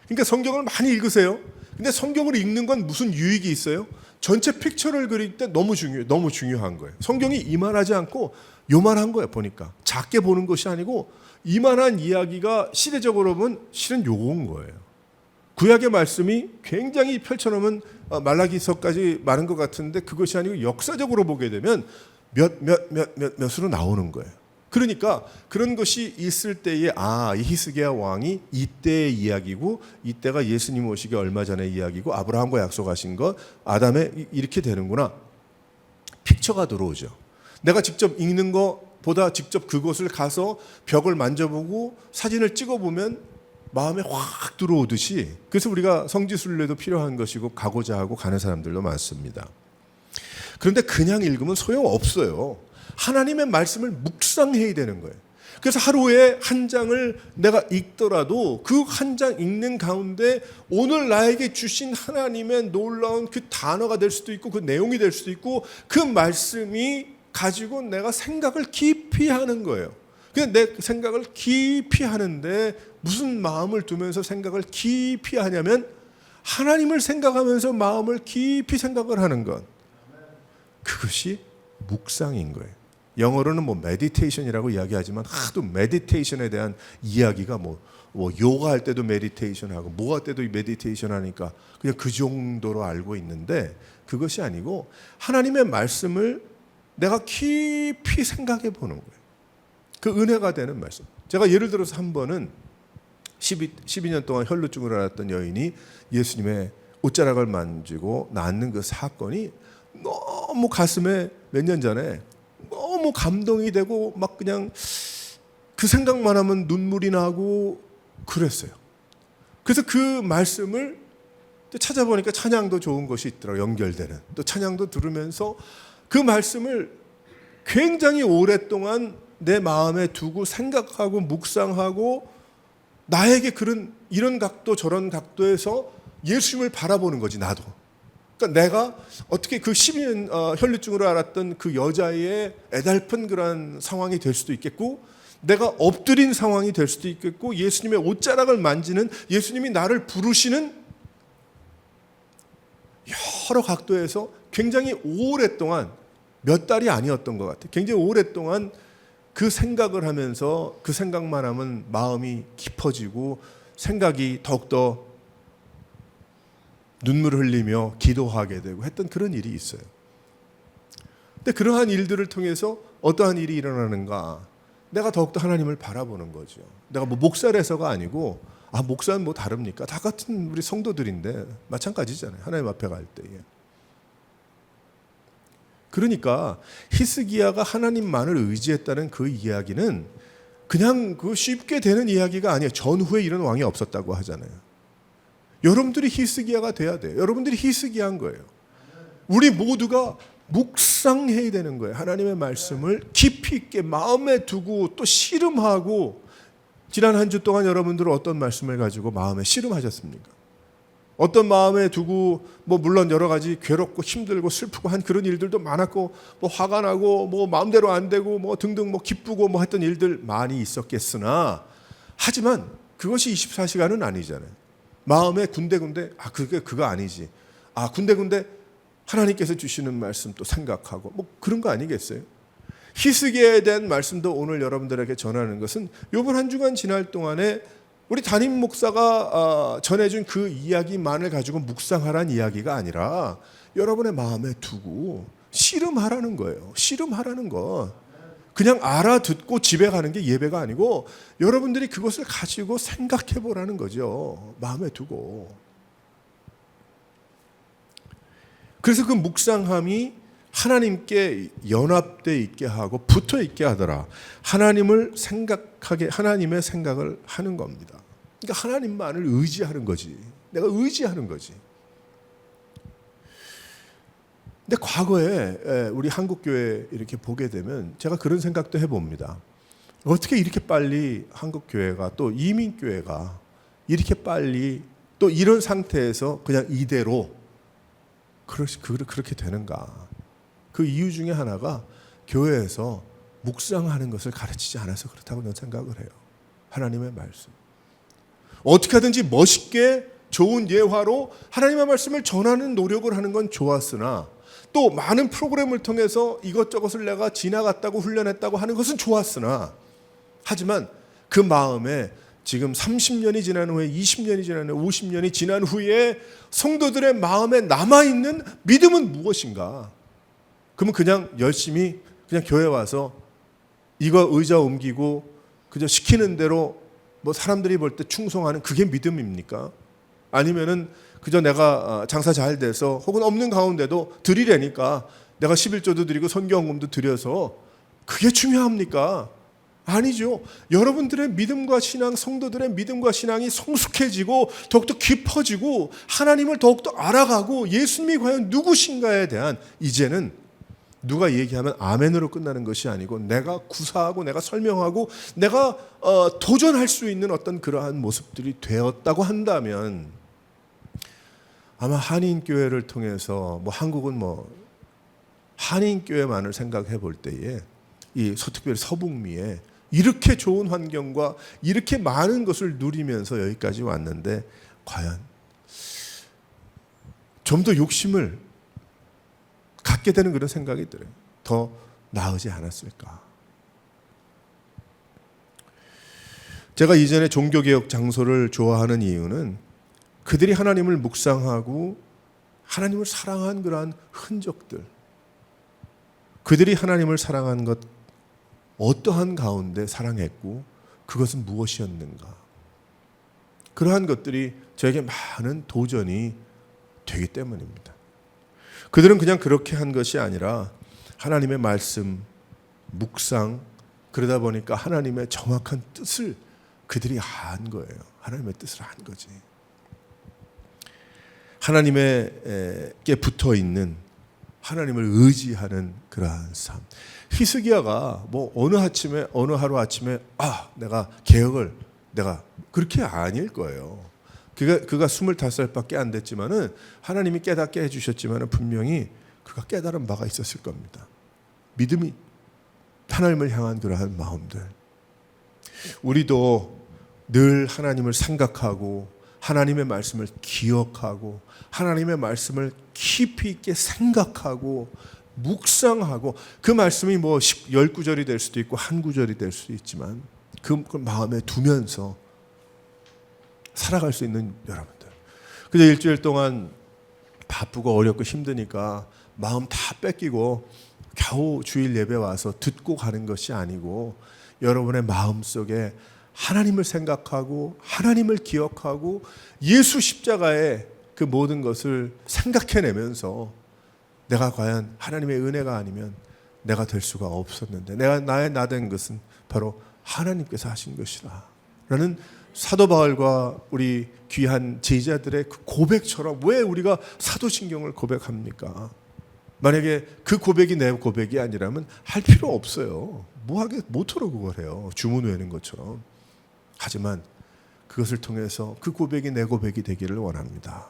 그러니까 성경을 많이 읽으세요. 근데 성경을 읽는 건 무슨 유익이 있어요? 전체 픽처를 그릴 때 너무 중요한 거예요. 성경이 이만하지 않고 요만한 거예요. 보니까 작게 보는 것이 아니고 이만한 이야기가 시대적으로 보면 실은 요건 거예요. 구약의 말씀이 굉장히 펼쳐놓으면 말라기서까지 많은 것 같은데 그것이 아니고 역사적으로 보게 되면 몇으로 나오는 거예요. 그러니까 그런 것이 있을 때에 이 히스기야 왕이 이때의 이야기고 이때가 예수님 오시기 얼마 전의 이야기고 아브라함과 약속하신 것 아담에 이렇게 되는구나. 픽처가 들어오죠. 내가 직접 읽는 것보다 직접 그곳을 가서 벽을 만져보고 사진을 찍어보면 마음에 확 들어오듯이, 그래서 우리가 성지순례도 필요한 것이고 가고자 하고 가는 사람들도 많습니다. 그런데 그냥 읽으면 소용없어요. 하나님의 말씀을 묵상해야 되는 거예요. 그래서 하루에 한 장을 내가 읽더라도 그 한 장 읽는 가운데 오늘 나에게 주신 하나님의 놀라운 그 단어가 될 수도 있고 그 내용이 될 수도 있고 그 말씀이 가지고 내가 생각을 깊이 하는 거예요. 그냥 내 생각을 깊이 하는데 무슨 마음을 두면서 생각을 깊이 하냐면 하나님을 생각하면서 마음을 깊이 생각을 하는 것. 그것이 묵상인 거예요. 영어로는 메디테이션이라고 이야기하지만 하도 메디테이션에 대한 이야기가 요가 할 때도 메디테이션 하고 뭐 할 때도 메디테이션 하니까 그냥 그 정도로 알고 있는데 그것이 아니고 하나님의 말씀을 내가 깊이 생각해 보는 거예요. 그 은혜가 되는 말씀. 제가 예를 들어서 한 번은 12년 동안 혈루증을 앓았던 여인이 예수님의 옷자락을 만지고 낫는 그 사건이 너무 가슴에 몇 년 전에 너무 감동이 되고 막 그냥 그 생각만 하면 눈물이 나고 그랬어요. 그래서 그 말씀을 또 찾아보니까 찬양도 좋은 것이 있더라고요. 연결되는. 또 찬양도 들으면서 그 말씀을 굉장히 오랫동안 내 마음에 두고 생각하고 묵상하고 나에게 이런 각도 저런 각도에서 예수님을 바라보는 거지, 나도. 그러니까 내가 어떻게 그 12년 혈류증으로 앓았던 그 여자의 애달픈 그런 상황이 될 수도 있겠고, 내가 엎드린 상황이 될 수도 있겠고, 예수님의 옷자락을 만지는, 예수님이 나를 부르시는 여러 각도에서 굉장히 오랫동안, 몇 달이 아니었던 것 같아요. 굉장히 오랫동안 그 생각을 하면서 그 생각만 하면 마음이 깊어지고 생각이 더욱더 눈물을 흘리며 기도하게 되고 했던 그런 일이 있어요. 근데 그러한 일들을 통해서 어떠한 일이 일어나는가? 내가 더욱더 하나님을 바라보는 거죠. 내가 뭐 목사라서가 아니고, 목사는 뭐 다릅니까? 다 같은 우리 성도들인데 마찬가지잖아요. 하나님 앞에 갈 때에. 그러니까 히스기야가 하나님만을 의지했다는 그 이야기는 그냥 그 쉽게 되는 이야기가 아니에요. 전후에 이런 왕이 없었다고 하잖아요. 여러분들이 히스기야가 돼야 돼요. 여러분들이 히스기야인 거예요. 우리 모두가 묵상해야 되는 거예요. 하나님의 말씀을 깊이 있게 마음에 두고 또 씨름하고. 지난 한 주 동안 여러분들은 어떤 말씀을 가지고 마음에 씨름하셨습니까? 어떤 마음에 두고 물론 여러 가지 괴롭고 힘들고 슬프고 한 그런 일들도 많았고, 화가 나고 마음대로 안 되고 등등 기쁘고 했던 일들 많이 있었겠으나, 하지만 그것이 24시간은 아니잖아요. 마음에 군데군데 그거 아니지. 군데군데 하나님께서 주시는 말씀 또 생각하고 그런 거 아니겠어요? 히스기야에 대한 말씀도 오늘 여러분들에게 전하는 것은 이번 한 주간 지날 동안에 우리 담임 목사가 전해준 그 이야기만을 가지고 묵상하라는 이야기가 아니라 여러분의 마음에 두고 씨름하라는 거예요. 씨름하라는 거. 그냥 알아듣고 집에 가는 게 예배가 아니고 여러분들이 그것을 가지고 생각해 보라는 거죠. 마음에 두고. 그래서 그 묵상함이 하나님께 연합되어 있게 하고 붙어 있게 하더라. 하나님을 생각하게, 하나님의 생각을 하는 겁니다. 그러니까 하나님만을 의지하는 거지. 내가 의지하는 거지. 근데 과거에 우리 한국교회 이렇게 보게 되면 제가 그런 생각도 해봅니다. 어떻게 이렇게 빨리 한국교회가 또 이민교회가 이렇게 빨리 또 이런 상태에서 그냥 이대로 그렇게 되는가. 그 이유 중에 하나가 교회에서 묵상하는 것을 가르치지 않아서 그렇다고 저는 생각을 해요. 하나님의 말씀. 어떻게 하든지 멋있게 좋은 예화로 하나님의 말씀을 전하는 노력을 하는 건 좋았으나, 또 많은 프로그램을 통해서 이것저것을 내가 지나갔다고 훈련했다고 하는 것은 좋았으나, 하지만 그 마음에 지금 30년이 지난 후에 20년이 지난 후에 50년이 지난 후에 성도들의 마음에 남아있는 믿음은 무엇인가? 그러면 그냥 열심히 그냥 교회 와서 이거 의자 옮기고 그저 시키는 대로 사람들이 볼 때 충성하는 그게 믿음입니까? 아니면은 그저 내가 장사 잘 돼서 혹은 없는 가운데도 드리려니까 내가 11조도 드리고 선교헌금도 드려서 그게 중요합니까? 아니죠. 여러분들의 믿음과 신앙, 성도들의 믿음과 신앙이 성숙해지고 더욱더 깊어지고 하나님을 더욱더 알아가고 예수님이 과연 누구신가에 대한, 이제는 누가 얘기하면 아멘으로 끝나는 것이 아니고 내가 구사하고 내가 설명하고 내가 도전할 수 있는 어떤 그러한 모습들이 되었다고 한다면, 아마 한인교회를 통해서 한국은 한인교회만을 생각해 볼 때에 이 특별히 서북미에 이렇게 좋은 환경과 이렇게 많은 것을 누리면서 여기까지 왔는데 과연 좀 더 욕심을 갖게 되는 그런 생각이 들어요. 더 나으지 않았을까. 제가 이전에 종교개혁 장소를 좋아하는 이유는 그들이 하나님을 묵상하고 하나님을 사랑한 그러한 흔적들, 그들이 하나님을 사랑한 것 어떠한 가운데 사랑했고 그것은 무엇이었는가, 그러한 것들이 저에게 많은 도전이 되기 때문입니다. 그들은 그냥 그렇게 한 것이 아니라 하나님의 말씀, 묵상, 그러다 보니까 하나님의 정확한 뜻을 그들이 안 거예요. 하나님의 뜻을 안 거지. 하나님께 붙어 있는 하나님을 의지하는 그러한 삶. 히스기야가 뭐 어느 하루 아침에 내가 개혁을 내가 그렇게 아닐 거예요. 그가 25살밖에 안 됐지만은 하나님이 깨닫게 해주셨지만은 분명히 그가 깨달은 바가 있었을 겁니다. 믿음이 하나님을 향한 그러한 마음들. 우리도 늘 하나님을 생각하고 하나님의 말씀을 기억하고 하나님의 말씀을 깊이 있게 생각하고 묵상하고 그 말씀이 뭐 10구절이 될 수도 있고 한 구절이 될 수도 있지만 그 마음에 두면서 살아갈 수 있는 여러분들. 그저 일주일 동안 바쁘고 어렵고 힘드니까 마음 다 뺏기고 겨우 주일 예배 와서 듣고 가는 것이 아니고 여러분의 마음속에 하나님을 생각하고 하나님을 기억하고 예수 십자가의 그 모든 것을 생각해내면서 내가 과연 하나님의 은혜가 아니면 내가 될 수가 없었는데 나의 나 된 것은 바로 하나님께서 하신 것이다 라는 사도 바울과 우리 귀한 제자들의 그 고백처럼 왜 우리가 사도신경을 고백합니까? 만약에 그 고백이 내 고백이 아니라면 할 필요 없어요. 뭐하러 그걸 해요. 주문 외는 것처럼. 하지만 그것을 통해서 그 고백이 내 고백이 되기를 원합니다.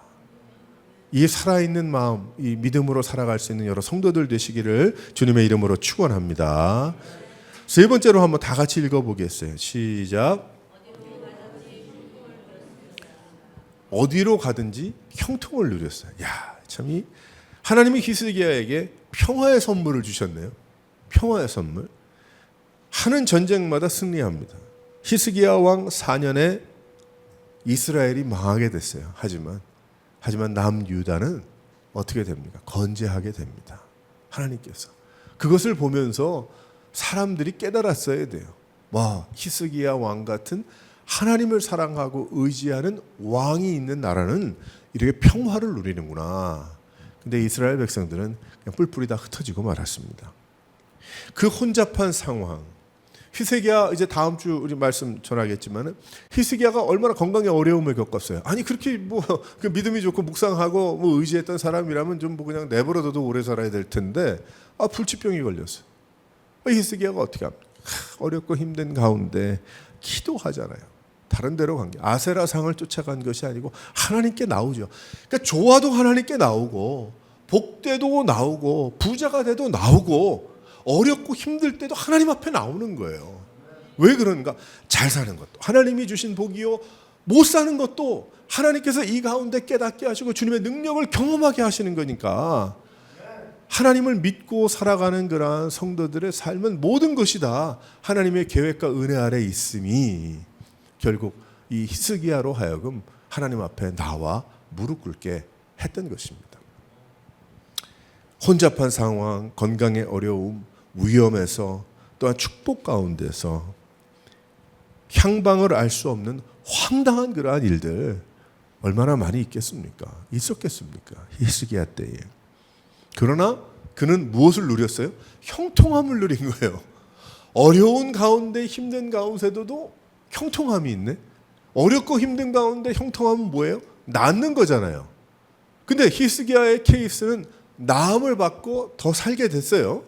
이 살아있는 마음, 이 믿음으로 살아갈 수 있는 여러 성도들 되시기를 주님의 이름으로 축원합니다. 세 번째로 한번 다 같이 읽어보겠어요. 시작. 어디로 가든지 형통을 누렸어요. 야, 참 하나님이 히스기야에게 평화의 선물을 주셨네요. 평화의 선물. 하는 전쟁마다 승리합니다. 히스기야 왕 4년에 이스라엘이 망하게 됐어요. 하지만 남유다는 어떻게 됩니까? 건재하게 됩니다. 하나님께서. 그것을 보면서 사람들이 깨달았어야 돼요. 와, 히스기야 왕 같은 하나님을 사랑하고 의지하는 왕이 있는 나라는 이렇게 평화를 누리는구나. 근데 이스라엘 백성들은 그냥 뿔뿔이 다 흩어지고 말았습니다. 그 혼잡한 상황. 히스기야 이제 다음 주 우리 말씀 전하겠지만은 히스기야가 얼마나 건강에 어려움을 겪었어요. 아니 그렇게 그 믿음이 좋고 묵상하고 의지했던 사람이라면 좀 그냥 내버려둬도 오래 살아야 될 텐데 불치병이 걸렸어요. 히스기야가 어떻게 합니까? 어렵고 힘든 가운데 기도하잖아요. 다른 데로 간 게 아세라상을 쫓아간 것이 아니고 하나님께 나오죠. 그러니까 좋아도 하나님께 나오고 복돼도 나오고 부자가 돼도 나오고 어렵고 힘들 때도 하나님 앞에 나오는 거예요. 왜 그런가? 잘 사는 것도 하나님이 주신 복이요, 못 사는 것도 하나님께서 이 가운데 깨닫게 하시고 주님의 능력을 경험하게 하시는 거니까 하나님을 믿고 살아가는 그러한 성도들의 삶은 모든 것이 다 하나님의 계획과 은혜 아래 있음이 결국 이 히스기야로 하여금 하나님 앞에 나와 무릎 꿇게 했던 것입니다. 혼잡한 상황, 건강의 어려움, 위험에서 또한 축복 가운데서 향방을 알 수 없는 황당한 그러한 일들 얼마나 많이 있었겠습니까? 히스기야 때에. 그러나 그는 무엇을 누렸어요? 형통함을 누린 거예요. 어려운 가운데 힘든 가운데도 형통함이 있네. 어렵고 힘든 가운데 형통함은 뭐예요? 낫는 거잖아요. 근데 히스기야의 케이스는 나음을 받고 더 살게 됐어요.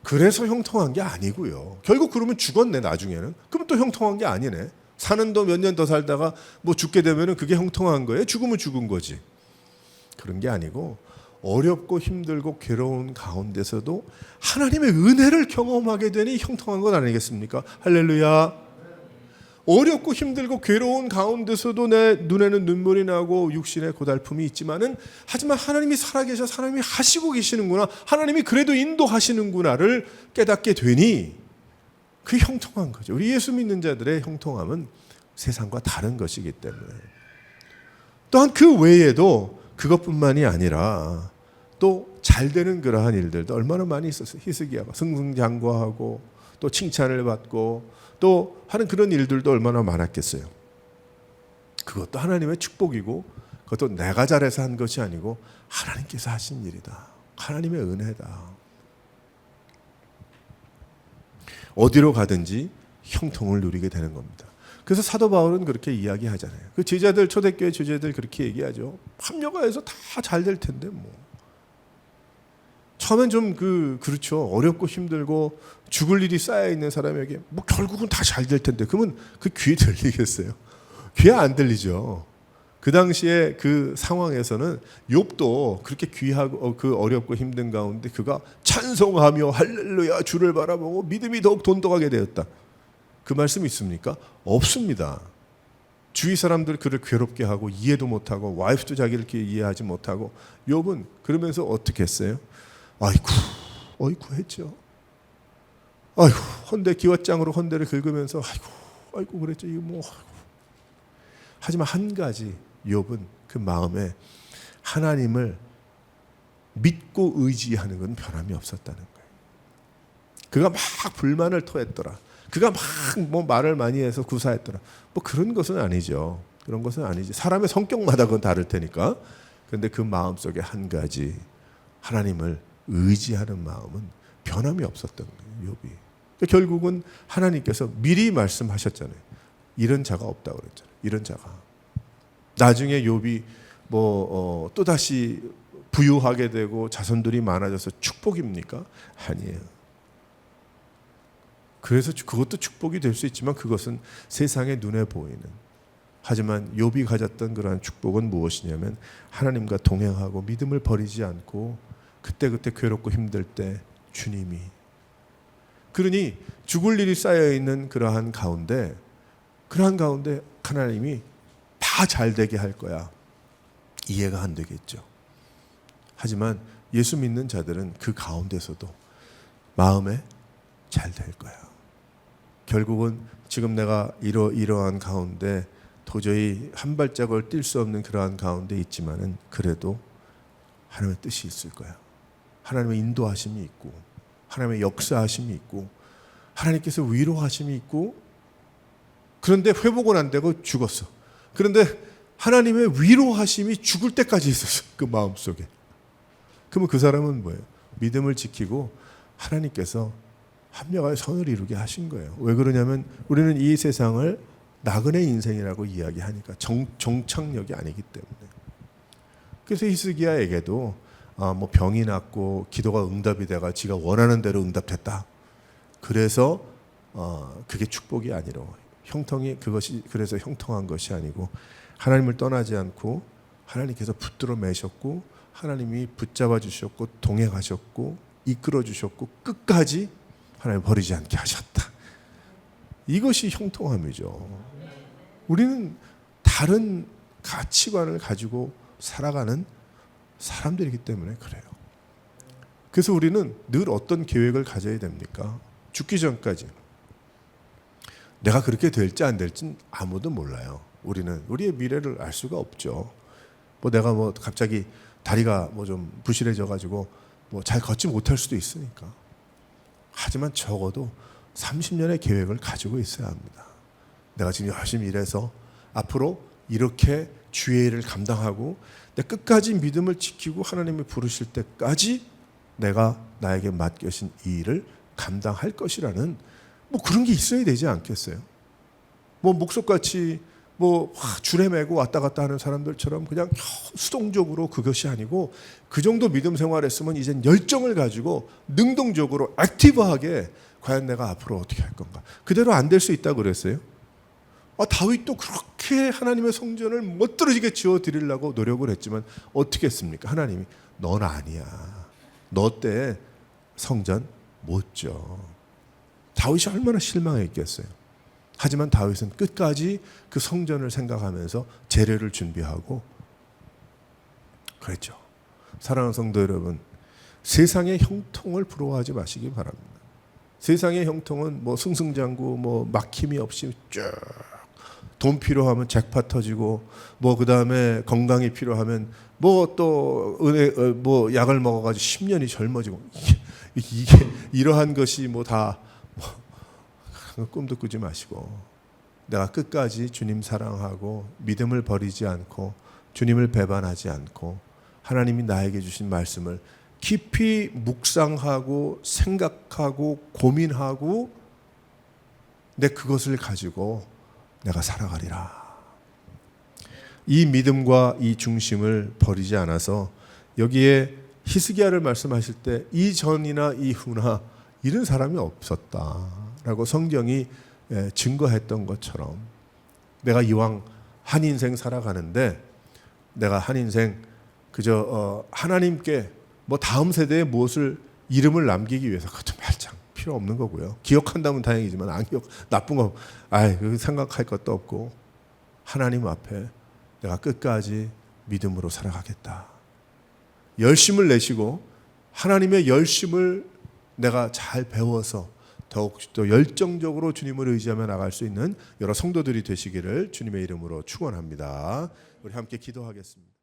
그래서 형통한 게 아니고요. 결국 그러면 죽었네 나중에는. 그럼 또 형통한 게 아니네. 사는 더 몇 년 더 살다가 죽게 되면은 그게 형통한 거예요. 죽으면 죽은 거지. 그런 게 아니고 어렵고 힘들고 괴로운 가운데서도 하나님의 은혜를 경험하게 되니 형통한 건 아니겠습니까? 할렐루야. 어렵고 힘들고 괴로운 가운데서도 내 눈에는 눈물이 나고 육신에 고달픔이 있지만은 하지만 하나님이 살아계셔, 하나님이 하시고 계시는구나, 하나님이 그래도 인도하시는구나를 깨닫게 되니 그 형통한 거죠. 우리 예수 믿는 자들의 형통함은 세상과 다른 것이기 때문에. 또한 그 외에도 그것뿐만이 아니라 또 잘 되는 그러한 일들도 얼마나 많이 있었어요. 히스기야가 승승장구하고 또 칭찬을 받고 또 하는 그런 일들도 얼마나 많았겠어요. 그것도 하나님의 축복이고 그것도 내가 잘해서 한 것이 아니고 하나님께서 하신 일이다. 하나님의 은혜다. 어디로 가든지 형통을 누리게 되는 겁니다. 그래서 사도 바울은 그렇게 이야기하잖아요. 그 제자들, 초대교회 제자들 그렇게 얘기하죠. 합력하여서 다 잘 될 텐데 뭐. 처음엔 좀 그렇죠. 어렵고 힘들고 죽을 일이 쌓여 있는 사람에게 뭐 결국은 다 잘 될 텐데 그러면 그 귀에 들리겠어요? 귀에 안 들리죠. 그 당시에 그 상황에서는 욥도 그렇게 귀하고 그 어렵고 힘든 가운데 그가 찬송하며 할렐루야 주를 바라보고 믿음이 더욱 돈독하게 되었다. 그 말씀이 있습니까? 없습니다. 주위 사람들 그를 괴롭게 하고 이해도 못하고 와이프도 자기를 이렇게 이해하지 못하고 욥은 그러면서 어떻게 했어요? 어이쿠 했죠. 아이고 헌데 기왓장으로 헌데를 긁으면서 아이고 그랬죠. 이거 뭐 하지만 한 가지 욥은 그 마음에 하나님을 믿고 의지하는 건 변함이 없었다는 거예요. 그가 막 불만을 토했더라. 그가 막 뭐 말을 많이 해서 구사했더라. 뭐 그런 것은 아니죠. 그런 것은 아니지. 사람의 성격마다 그건 다를 테니까. 그런데 그 마음 속에 한 가지 하나님을 의지하는 마음은 변함이 없었던 거예요. 욥이. 그러니까 결국은 하나님께서 미리 말씀하셨잖아요. 이런 자가 없다고 그랬잖아요. 이런 자가. 나중에 욥이 또다시 부유하게 되고 자손들이 많아져서 축복입니까? 아니에요. 그래서 그것도 축복이 될 수 있지만 그것은 세상의 눈에 보이는. 하지만 욥이 가졌던 그러한 축복은 무엇이냐면 하나님과 동행하고 믿음을 버리지 않고 그때그때 괴롭고 힘들 때 주님이. 그러니 죽을 일이 쌓여있는 그러한 가운데 하나님이 다 잘되게 할 거야. 이해가 안 되겠죠. 하지만 예수 믿는 자들은 그 가운데서도 마음에 잘 될 거야. 결국은 지금 내가 이러한 가운데 도저히 한 발짝을 뛸 수 없는 그러한 가운데 있지만은 그래도 하나님의 뜻이 있을 거야. 하나님의 인도하심이 있고 하나님의 역사하심이 있고 하나님께서 위로하심이 있고 그런데 회복은 안 되고 죽었어. 그런데 하나님의 위로하심이 죽을 때까지 있었어. 그 마음속에. 그러면 그 사람은 뭐예요? 믿음을 지키고 하나님께서 합력하여 선을 이루게 하신 거예요. 왜 그러냐면 우리는 이 세상을 나그네 인생이라고 이야기하니까 종착역이 아니기 때문에. 그래서 히스기야에게도 뭐 병이 났고 기도가 응답이 돼가 지가 원하는 대로 응답됐다. 그래서 그게 축복이 아니라 형통이 그것이 그래서 형통한 것이 아니고 하나님을 떠나지 않고 하나님께서 붙들어 매셨고 하나님이 붙잡아 주셨고 동행하셨고 이끌어 주셨고 끝까지 하나님 버리지 않게 하셨다. 이것이 형통함이죠. 우리는 다른 가치관을 가지고 살아가는 사람들이기 때문에 그래요. 그래서 우리는 늘 어떤 계획을 가져야 됩니까? 죽기 전까지. 내가 그렇게 될지 안 될지는 아무도 몰라요. 우리는 우리의 미래를 알 수가 없죠. 내가 갑자기 다리가 좀 부실해져 가지고 잘 걷지 못할 수도 있으니까. 하지만 적어도 30년의 계획을 가지고 있어야 합니다. 내가 지금 열심히 일해서 앞으로 이렇게 주의 일을 감당하고 내 끝까지 믿음을 지키고 하나님이 부르실 때까지 내가 나에게 맡겨진 이 일을 감당할 것이라는 그런 게 있어야 되지 않겠어요? 목석같이 줄에 매고 왔다 갔다 하는 사람들처럼 그냥 수동적으로 그것이 아니고 그 정도 믿음 생활했으면 이젠 열정을 가지고 능동적으로 액티브하게 과연 내가 앞으로 어떻게 할 건가. 그대로 안 될 수 있다고 그랬어요. 다윗도 그렇게 하나님의 성전을 멋들어지게 지어드리려고 노력을 했지만 어떻게 했습니까? 하나님이 넌 아니야. 너 때 성전 못 져. 다윗이 얼마나 실망했겠어요. 하지만 다윗은 끝까지 그 성전을 생각하면서 제례를 준비하고 그랬죠. 사랑하는 성도 여러분, 세상의 형통을 부러워하지 마시기 바랍니다. 세상의 형통은 승승장구 막힘이 없이 쭉 돈 필요하면 잭팟 터지고 그 다음에 건강이 필요하면 또 약을 먹어가지고 10년이 젊어지고 이게 이러한 것이 다 꿈도 꾸지 마시고 내가 끝까지 주님 사랑하고 믿음을 버리지 않고 주님을 배반하지 않고 하나님이 나에게 주신 말씀을 깊이 묵상하고 생각하고 고민하고 내 그것을 가지고 내가 살아가리라. 이 믿음과 이 중심을 버리지 않아서 여기에 히스기야를 말씀하실 때 이전이나 이후나 이런 사람이 없었다라고 성경이 증거했던 것처럼 내가 이왕 한 인생 살아가는데 내가 한 인생 그저 하나님께 뭐 다음 세대에 무엇을 이름을 남기기 위해서 그것도 말짱 필요 없는 거고요. 기억한다면 다행이지만 안 기억 나쁜 거 그 생각할 것도 없고 하나님 앞에 내가 끝까지 믿음으로 살아가겠다. 열심을 내시고 하나님의 열심을 내가 잘 배워서 더욱 더 열정적으로 주님을 의지하며 나갈 수 있는 여러 성도들이 되시기를 주님의 이름으로 축원합니다. 우리 함께 기도하겠습니다.